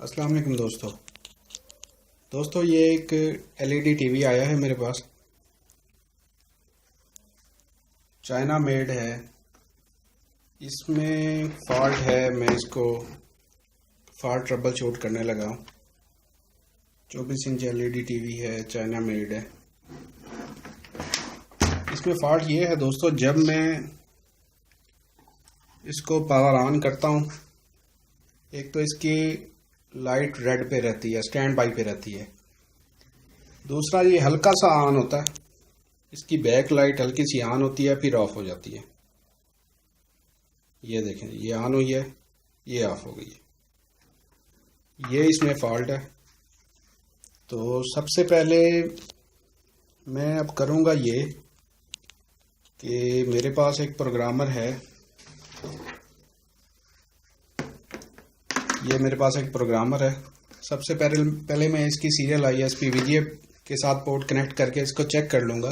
अस्सलाम वालेकुम दोस्तों ये एक एलईडी टीवी आया है मेरे पास। चाइना मेड है। इसमें फॉल्ट है, मैं इसको फॉल्ट ट्रबल शूट करने लगा हूँ। 24 इंच एलईडी टीवी है, चाइना मेड है। इसमें फॉल्ट ये है दोस्तों, जब मैं इसको पावर ऑन करता हूँ, एक तो इसकी लाइट रेड पे रहती है, स्टैंड बाई पे रहती है। दूसरा ये हल्का सा ऑन होता है, इसकी बैक लाइट हल्की सी ऑन होती है, फिर ऑफ हो जाती है। ये देखें, ये ऑन हुई है, ये ऑफ हो गई है। ये इसमें फॉल्ट है। तो सबसे पहले मैं अब करूँगा ये कि मेरे पास एक प्रोग्रामर है। ये मेरे पास एक प्रोग्रामर है। सबसे पहले मैं इसकी सीरियल ISP VGA के साथ पोर्ट कनेक्ट करके इसको चेक कर लूँगा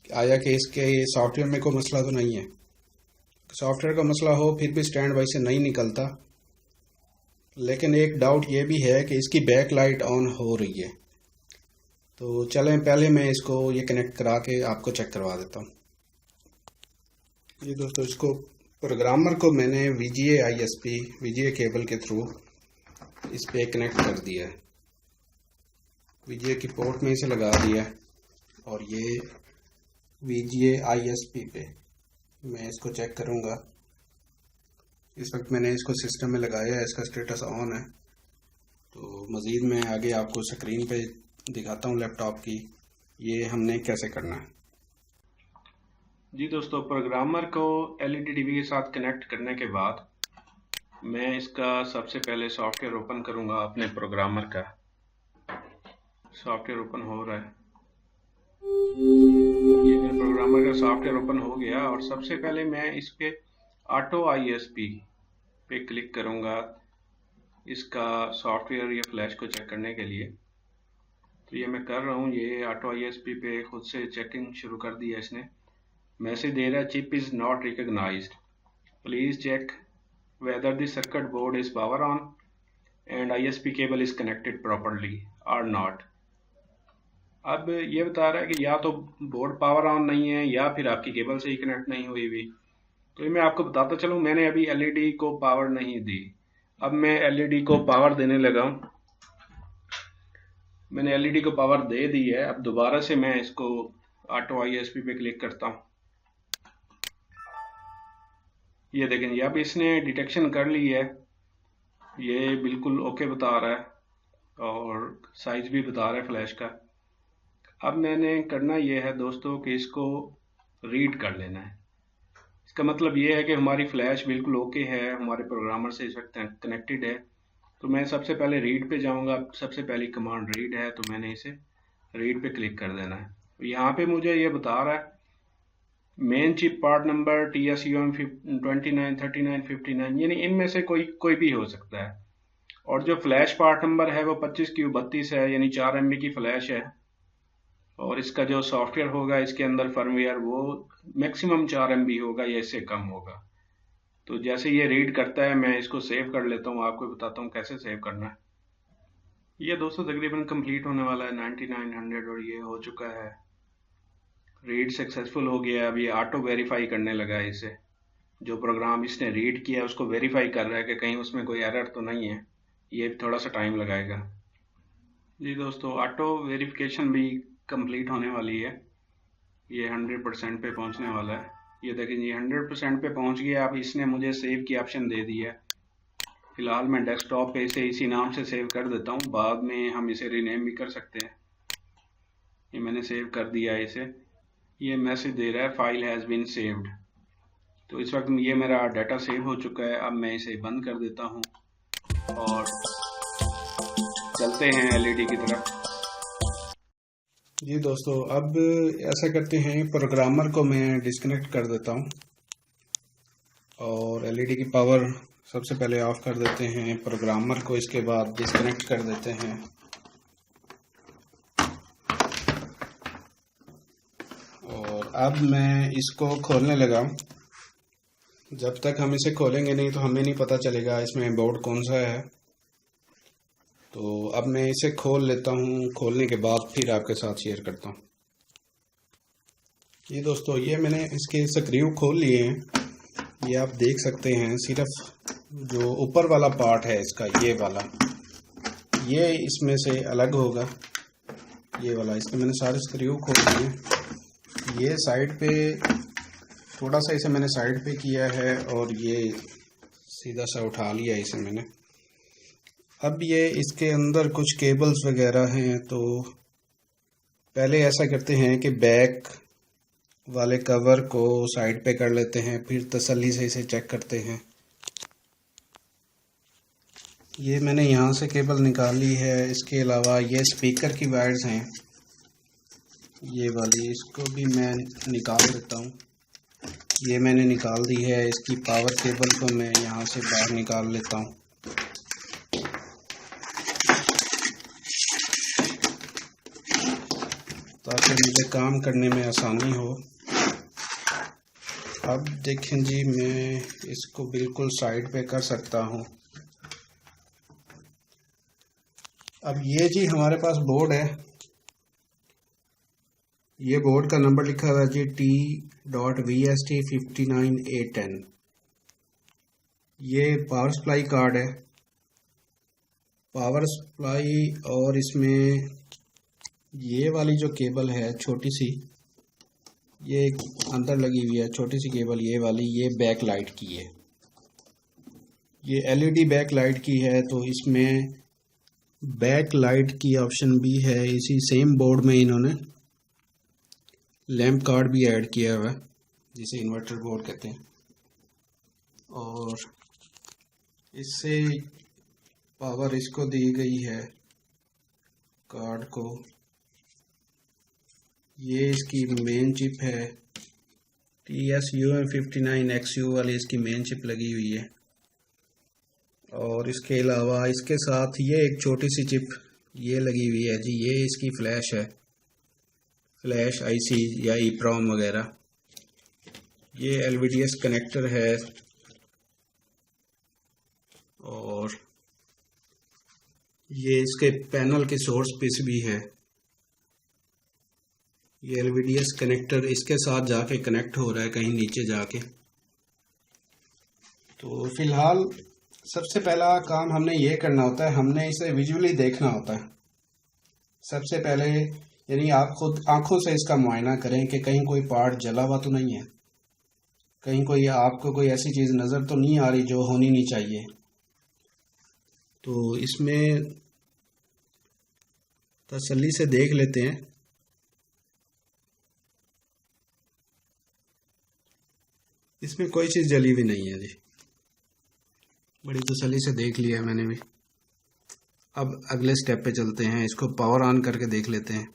आया कि इसके सॉफ्टवेयर में कोई मसला तो नहीं है। सॉफ्टवेयर का मसला हो फिर भी स्टैंड बाई से नहीं निकलता। लेकिन एक डाउट ये भी है कि इसकी बैक लाइट ऑन हो रही है। तो चलें पहले मैं इसको ये कनेक्ट करा के आपको चेक करवा देता हूँ। ये दोस्तों, इसको प्रोग्रामर को मैंने VGA ISP VGA केबल के थ्रू इस पे कनेक्ट कर दिया है। VGA की पोर्ट में इसे लगा दिया है और ये VGA ISP पे मैं इसको चेक करूँगा। इस वक्त मैंने इसको सिस्टम में लगाया है, इसका स्टेटस ऑन है। तो मज़ीद मैं आगे आपको स्क्रीन पे दिखाता हूँ लैपटॉप की ये हमने कैसे करना है। जी दोस्तों, प्रोग्रामर को एलईडी टीवी के साथ कनेक्ट करने के बाद मैं इसका सबसे पहले सॉफ्टवेयर ओपन करूंगा। अपने प्रोग्रामर का सॉफ्टवेयर ओपन हो रहा है। ये मेरे प्रोग्रामर का सॉफ्टवेयर ओपन हो गया और सबसे पहले मैं इस पे ऑटो ISP पे क्लिक करूंगा इसका सॉफ्टवेयर या फ्लैश को चेक करने के लिए। तो ये मैं कर रहा हूँ। ये ऑटो ISP पे खुद से चेकिंग शुरू कर दिया इसने। मैसेज दे रहा है, chip is not recognised, please check whether the circuit board is power on and ISP cable is connected properly और नॉट। अब ये बता रहा है कि या तो बोर्ड पावर ऑन नहीं है या फिर आपकी केबल से ही कनेक्ट नहीं हुई हुई। तो ये मैं आपको बताता चलूँ, मैंने अभी LED को पावर नहीं दी। अब मैं LED को पावर देने लगा हूँ। मैंने LED को पावर दे दी है। अब दोबारा से मैं इसको ऑटो ISP पे क्लिक करता हूँ। ये देखें, ये अब इसने डिटेक्शन कर ली है। ये बिल्कुल ओके बता रहा है और साइज भी बता रहा है फ्लैश का। अब मैंने करना ये है दोस्तों कि इसको रीड कर लेना है। इसका मतलब ये है कि हमारी फ्लैश बिल्कुल ओके है, हमारे प्रोग्रामर से इस वक्त कनेक्टेड है। तो मैं सबसे पहले रीड पे जाऊंगा। सबसे पहली कमांड रीड है, तो मैंने इसे रीड पे क्लिक कर देना है। यहाँ पे मुझे ये बता रहा है main chip part number TSUM 29 39 59, यानी इनमें से कोई भी हो सकता है। और जो फ्लैश पार्ट नंबर है वो 25Q32 है, यानी 4 MB की फ्लैश है। और इसका जो सॉफ्टवेयर होगा इसके अंदर फर्मवेयर वो मैक्सिमम 4 MB होगा या इससे कम होगा। तो जैसे ये रीड करता है मैं इसको सेव कर लेता हूँ। आपको बताता हूँ कैसे सेव करना है। ये दोस्तों तकरीबन कंप्लीट होने वाला है 9900 और ये हो चुका है। रीड सक्सेसफुल हो गया। अब ये ऑटो वेरीफाई करने लगा है इसे। जो प्रोग्राम इसने रीड किया उसको वेरीफाई कर रहा है कि कहीं उसमें कोई एरर तो नहीं है। ये थोड़ा सा टाइम लगाएगा। जी दोस्तों, ऑटो वेरिफिकेशन भी कंप्लीट होने वाली है। ये 100% पे पहुंचने वाला है। ये देखें, ये 100% पे पहुंच गया। अब इसने मुझे सेव की ऑप्शन दे दी है। फिलहाल मैं डेस्कटॉप पे इसे इसी नाम से सेव कर देता हूँ, बाद में हम इसे रीनेम भी कर सकते हैं। ये मैंने सेव कर दिया है इसे। ये मैसेज दे रहा है फाइल हैज़ बीन सेव्ड। तो इस वक्त ये मेरा डाटा सेव हो चुका है। अब मैं इसे बंद कर देता हूँ और चलते हैं LED की तरफ। जी दोस्तों, अब ऐसा करते हैं, प्रोग्रामर को मैं डिस्कनेक्ट कर देता हूँ और LED की पावर सबसे पहले ऑफ कर देते हैं। प्रोग्रामर को इसके बाद डिस्कनेक्ट कर देते हैं। और अब मैं इसको खोलने लगा। जब तक हम इसे खोलेंगे नहीं तो हमें नहीं पता चलेगा इसमें बोर्ड कौन सा है। तो अब मैं इसे खोल लेता हूँ, खोलने के बाद फिर आपके साथ शेयर करता हूँ। ये दोस्तों, ये मैंने इसके स्क्रू खोल लिए हैं। ये आप देख सकते हैं, सिर्फ जो ऊपर वाला पार्ट है इसका, ये वाला, ये इसमें से अलग होगा, ये वाला। इसके मैंने सारे स्क्रू खोल दिए। ये साइड पे थोड़ा सा इसे मैंने साइड पे किया है और ये सीधा सा उठा लिया इसे मैंने। अब ये इसके अंदर कुछ केबल्स वगैरह हैं, तो पहले ऐसा करते हैं कि बैक वाले कवर को साइड पे कर लेते हैं, फिर तसल्ली से इसे चेक करते हैं। ये मैंने यहाँ से केबल निकाल ली है। इसके अलावा ये स्पीकर की वायर्स हैं, ये वाली, इसको भी मैं निकाल देता हूँ। ये मैंने निकाल दी है। इसकी पावर केबल को मैं यहाँ से बाहर निकाल लेता हूँ। ताकि मुझे काम करने में आसानी हो। अब देखें जी, मैं इसको बिल्कुल साइड पे कर सकता हूँ। अब ये जी हमारे पास बोर्ड है। ये बोर्ड का नंबर लिखा हुआ है जी T.VST59810। ये पावर सप्लाई कार्ड है, पावर सप्लाई। और इसमें ये वाली जो केबल है छोटी सी, ये अंदर लगी हुई है छोटी सी केबल, ये वाली, ये बैक लाइट की है। ये एलईडी बैक लाइट की है। तो इसमें बैक लाइट की ऑप्शन भी है। इसी सेम बोर्ड में इन्होंने लैंप कार्ड भी ऐड किया हुआ है, जिसे इन्वर्टर बोर्ड कहते हैं। और इससे पावर इसको दी गई है, कार्ड को। ये इसकी मेन चिप है, TSUM59XU वाली इसकी मेन चिप लगी हुई है। और इसके अलावा इसके साथ ये एक छोटी सी चिप ये लगी हुई है जी, ये इसकी फ्लैश है, फ्लैश आईसी या EEPROM वगैरह। ये LVDS कनेक्टर है। और ये इसके पैनल के सोर्स पिस भी है। ये LVDS कनेक्टर इसके साथ जाके कनेक्ट हो रहा है कहीं नीचे जाके। तो फिलहाल सबसे पहला काम हमने ये करना होता है, हमने इसे विजुअली देखना होता है सबसे पहले। यानी आप खुद आंखों से इसका मुआयना करें कि कहीं कोई पार्ट जला हुआ तो नहीं है, कहीं कोई आपको कोई ऐसी चीज़ नज़र तो नहीं आ रही जो होनी नहीं चाहिए। तो इसमें तसल्ली से देख लेते हैं। इसमें कोई चीज़ जली भी नहीं है जी, बड़ी तसल्ली से देख लिया है मैंने भी। अब अगले स्टेप पे चलते हैं, इसको पावर ऑन करके देख लेते हैं।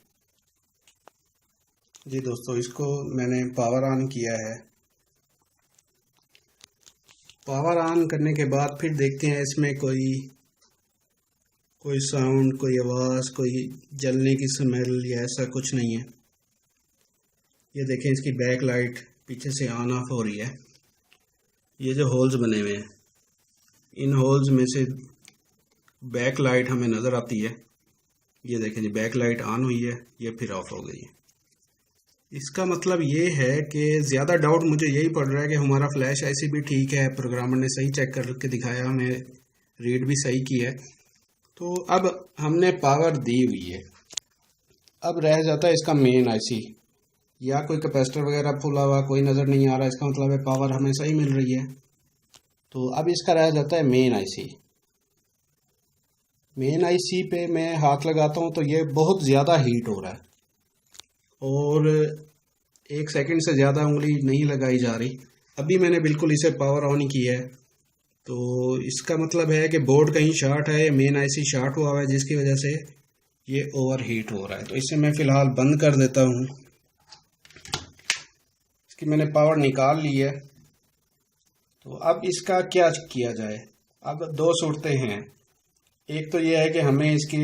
जी दोस्तों, इसको मैंने पावर ऑन किया है। पावर ऑन करने के बाद फिर देखते हैं इसमें कोई साउंड, कोई आवाज़, कोई जलने की स्मेल या ऐसा कुछ नहीं है। ये देखें, इसकी बैक लाइट पीछे से ऑन ऑफ हो रही है। ये जो होल्स बने हुए हैं, इन होल्स में से बैक लाइट हमें नज़र आती है। ये देखें जी, बैक लाइट ऑन हुई है, ये फिर ऑफ हो गई है। इसका मतलब ये है कि ज़्यादा डाउट मुझे यही पड़ रहा है कि हमारा फ्लैश ऐसी भी ठीक है, प्रोग्रामर ने सही चेक करके दिखाया, हमें रीड भी सही की है। तो अब हमने पावर दी हुई है। अब रह जाता है इसका मेन आईसी, या कोई कैपेसिटर वगैरह फुला हुआ कोई नज़र नहीं आ रहा, इसका मतलब है पावर हमें सही मिल रही है। तो अब इसका रह जाता है मेन आईसी। मेन आईसी पे मैं हाथ लगाता हूँ तो ये बहुत ज़्यादा हीट हो रहा है और 1 सेकंड से ज़्यादा उंगली नहीं लगाई जा रही। अभी मैंने बिल्कुल इसे पावर ऑन किया है, तो इसका मतलब है कि बोर्ड कहीं शॉर्ट है, मेन आईसी शॉर्ट हुआ है, जिसकी वजह से ये ओवर हीट हो रहा है। तो इसे मैं फ़िलहाल बंद कर देता हूँ। इसकी मैंने पावर निकाल ली है। तो अब इसका क्या किया जाए? अब 2 सूरतें हैं। एक तो ये है कि हमें इसकी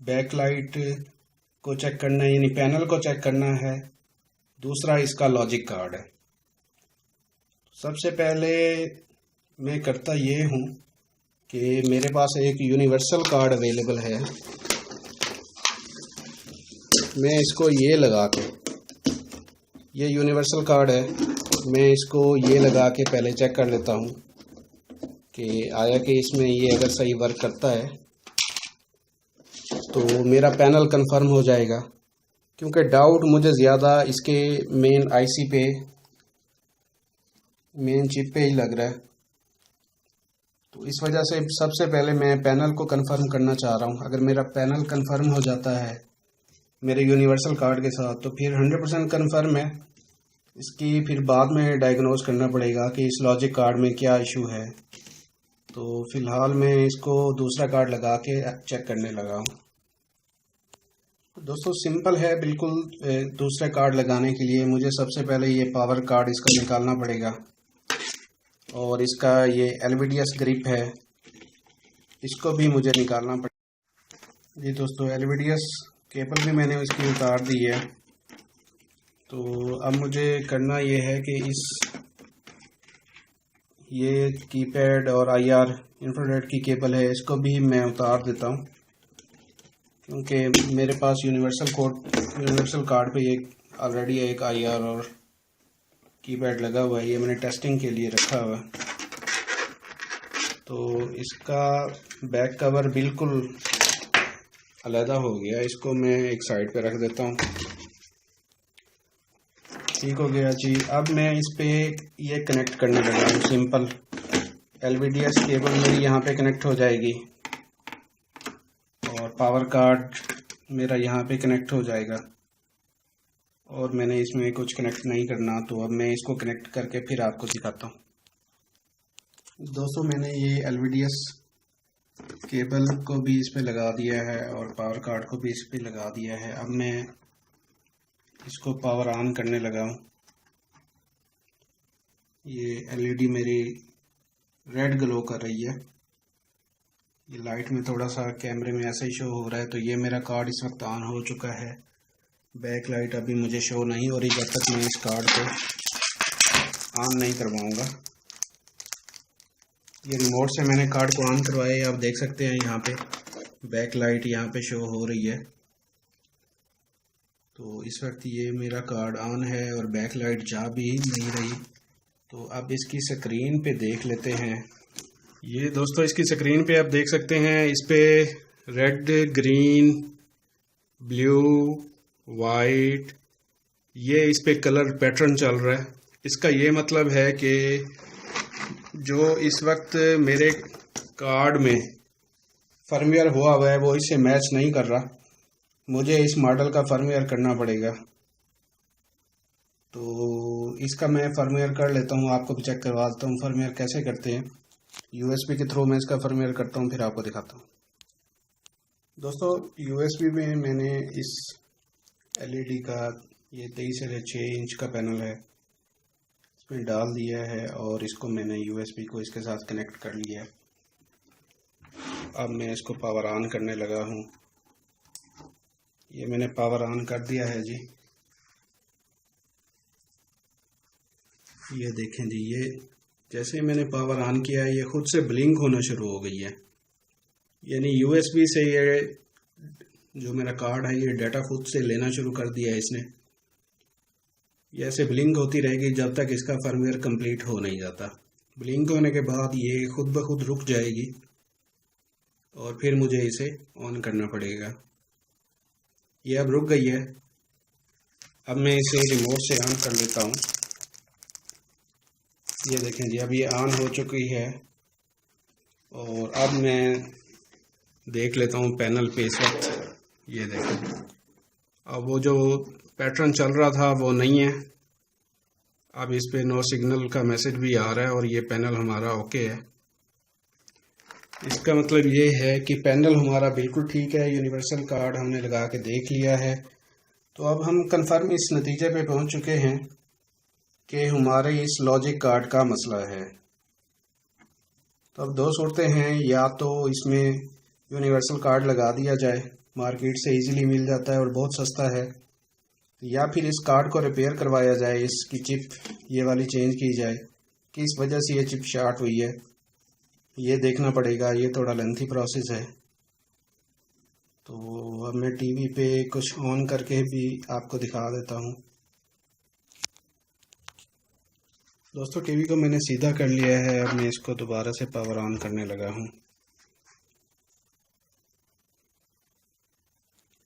बैक लाइट को चेक करना है, यानी पैनल को चेक करना है। दूसरा इसका लॉजिक कार्ड है। सबसे पहले मैं करता ये हूँ कि मेरे पास एक यूनिवर्सल कार्ड अवेलेबल है। मैं इसको ये लगा के, ये यूनिवर्सल कार्ड है, मैं इसको ये लगा के पहले चेक कर लेता हूँ कि आया कि इसमें ये अगर सही वर्क करता है तो मेरा पैनल कंफर्म हो जाएगा। क्योंकि डाउट मुझे ज़्यादा इसके मेन आईसी पे, मेन चिप पे ही लग रहा है। तो इस वजह से सबसे पहले मैं पैनल को कंफर्म करना चाह रहा हूँ। अगर मेरा पैनल कंफर्म हो जाता है मेरे यूनिवर्सल कार्ड के साथ तो फिर 100% कंफर्म है। इसकी फिर बाद में डायग्नोज करना पड़ेगा कि इस लॉजिक कार्ड में क्या इशू है। तो फ़िलहाल मैं इसको दूसरा कार्ड लगा के चेक करने लगा हूँ। दोस्तों सिंपल है बिल्कुल। दूसरा कार्ड लगाने के लिए मुझे सबसे पहले ये पावर कार्ड इसका निकालना पड़ेगा और इसका ये LVDS ग्रिप है, इसको भी मुझे निकालना पड़ेगा। जी दोस्तों, LVDS केबल भी मैंने इसकी उतार दी है। तो अब मुझे करना ये है कि ये कीपैड और IR इंफ्रारेड की केबल है, इसको भी मैं उतार देता हूँ। क्योंकि मेरे पास यूनिवर्सल कार्ड पे ये ऑलरेडी एक IR और कीपैड लगा हुआ है। ये मैंने टेस्टिंग के लिए रखा हुआ है। तो इसका बैक कवर बिल्कुल अलहदा हो गया, इसको मैं एक साइड पे रख देता हूँ। ठीक हो गया जी। अब मैं इस पे ये कनेक्ट करने लगा हूँ। सिंपल LVDS केबल मेरी यहाँ पे कनेक्ट हो जाएगी और पावर कार्ड मेरा यहाँ पे कनेक्ट हो जाएगा और मैंने इसमें कुछ कनेक्ट नहीं करना। तो अब मैं इसको कनेक्ट करके फिर आपको दिखाता हूँ। दोस्तों मैंने ये LVDS केबल को भी इस पे लगा दिया है और पावर कार्ड को भी इस पे लगा दिया है। अब मैं इसको पावर ऑन करने लगा हूँ। ये LED मेरी रेड ग्लो कर रही है। ये लाइट में थोड़ा सा कैमरे में ऐसा ही शो हो रहा है। तो ये मेरा कार्ड इस वक्त ऑन हो चुका है। बैक लाइट अभी मुझे शो नहीं हो रही जब तक मैं इस कार्ड को ऑन नहीं करवाऊंगा। ये रिमोट से मैंने कार्ड को ऑन करवाया, आप देख सकते हैं यहाँ पे बैक लाइट यहाँ पे शो हो रही है। तो इस वक्त ये मेरा कार्ड ऑन है और बैक लाइट जा भी नहीं रही। तो अब इसकी स्क्रीन पे देख लेते हैं। ये दोस्तों इसकी स्क्रीन पे आप देख सकते हैं, इस पे रेड, ग्रीन, ब्लू, वाइट, ये इस पे कलर पैटर्न चल रहा है। इसका ये मतलब है कि जो इस वक्त मेरे कार्ड में फर्मवेयर हुआ है वो इससे मैच नहीं कर रहा। मुझे इस मॉडल का फर्मवेयर करना पड़ेगा। तो इसका मैं फर्मवेयर कर लेता हूँ, आपको भी चेक करवा देता हूँ फर्मवेयर कैसे करते हैं। USB के थ्रू मैं इसका फर्मवेयर करता हूँ, फिर आपको दिखाता हूँ। दोस्तों USB में मैंने इस LED का ये 23 से 6 इंच का पैनल है, इसमें डाल दिया है और इसको मैंने USB को इसके साथ कनेक्ट कर लिया है। अब मैं इसको पावर ऑन करने लगा हूँ। ये मैंने पावर ऑन कर दिया है जी। ये देखें जी, ये जैसे मैंने पावर ऑन किया है ये खुद से ब्लिंक होना शुरू हो गई है। यानी USB से ये जो मेरा कार्ड है ये डाटा खुद से लेना शुरू कर दिया है इसने। ये ऐसे ब्लिंक होती रहेगी जब तक इसका फर्मवेयर कंप्लीट हो नहीं जाता। ब्लिंक होने के बाद ये खुद ब खुद रुक जाएगी और फिर मुझे इसे ऑन करना पड़ेगा। ये अब रुक गई है। अब मैं इसे रिमोट से ऑन कर लेता हूँ। ये देखें जी, अब ये ऑन हो चुकी है और अब मैं देख लेता हूँ पैनल पे इस वक्त। ये देखें, अब वो जो पैटर्न चल रहा था वो नहीं है। अब इस पे नो सिग्नल का मैसेज भी आ रहा है और ये पैनल हमारा ओके है। इसका मतलब ये है कि पैनल हमारा बिल्कुल ठीक है। यूनिवर्सल कार्ड हमने लगा के देख लिया है। तो अब हम कंफर्म इस नतीजे पे पहुंच चुके हैं कि हमारे इस लॉजिक कार्ड का मसला है। तो अब दो सूरतें हैं, या तो इसमें यूनिवर्सल कार्ड लगा दिया जाए, मार्केट से इजीली मिल जाता है और बहुत सस्ता है, या फिर इस कार्ड को रिपेयर करवाया जाए, इसकी चिप ये वाली चेंज की जाए कि इस वजह से ये चिप शॉर्ट हुई है। ये देखना पड़ेगा, ये थोड़ा लेंथी प्रोसेस है। तो अब मैं टीवी पे कुछ ऑन करके भी आपको दिखा देता हूँ। दोस्तों टीवी को मैंने सीधा कर लिया है, अब मैं इसको दोबारा से पावर ऑन करने लगा हूँ।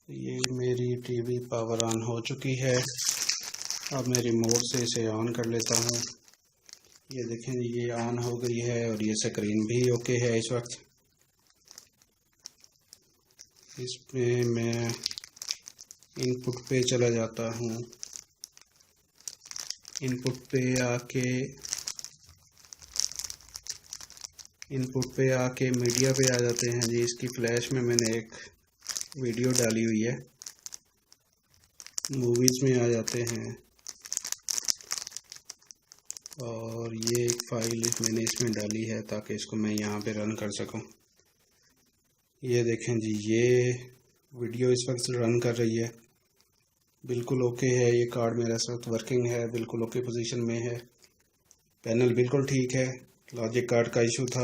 ये मेरी टीवी पावर ऑन हो चुकी है। अब मैं रिमोट से इसे ऑन कर लेता हूँ। ये देखें ये ऑन हो गई है और ये स्क्रीन भी ओके है इस वक्त। इसमें मैं इनपुट पे चला जाता हूँ। इनपुट पे आके मीडिया पे आ जाते हैं जी। इसकी फ्लैश में मैंने एक वीडियो डाली हुई है। मूवीज़ में आ जाते हैं और ये एक फाइल मैंने इसमें डाली है ताकि इसको मैं यहाँ पे रन कर सकूँ। ये देखें जी, ये वीडियो इस वक्त रन कर रही है, बिल्कुल ओके है। ये कार्ड मेरा इस वक्त वर्किंग है, बिल्कुल ओके पोजीशन में है। पैनल बिल्कुल ठीक है, लॉजिक कार्ड का इशू था।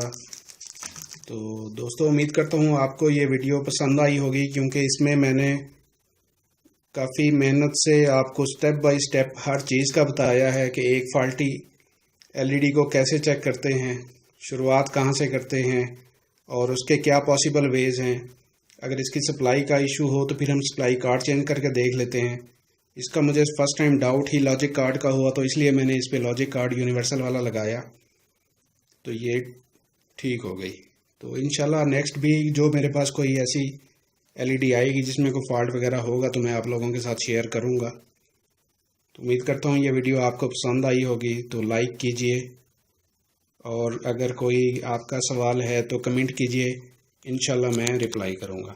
तो दोस्तों उम्मीद करता हूँ आपको ये वीडियो पसंद आई होगी, क्योंकि इसमें मैंने काफ़ी मेहनत से आपको स्टेप बाय स्टेप हर चीज़ का बताया है कि एक फाल्टी एलईडी को कैसे चेक करते हैं, शुरुआत कहाँ से करते हैं और उसके क्या पॉसिबल वेज हैं। अगर इसकी सप्लाई का इशू हो तो फिर हम सप्लाई कार्ड चेंज करके देख लेते हैं। इसका मुझे फर्स्ट टाइम डाउट ही लॉजिक कार्ड का हुआ, तो इसलिए मैंने इस पे लॉजिक कार्ड यूनिवर्सल वाला लगाया, तो ये ठीक हो गई। तो इंशाल्लाह नेक्स्ट भी जो मेरे पास कोई ऐसी एलईडी आएगी जिसमें कोई फॉल्ट वगैरह होगा तो मैं आप लोगों के साथ शेयर करूंगा। तो उम्मीद करता हूँ ये वीडियो आपको पसंद आई होगी, तो लाइक कीजिए और अगर कोई आपका सवाल है तो कमेंट कीजिए, इंशाल्लाह मैं रिप्लाई करूंगा।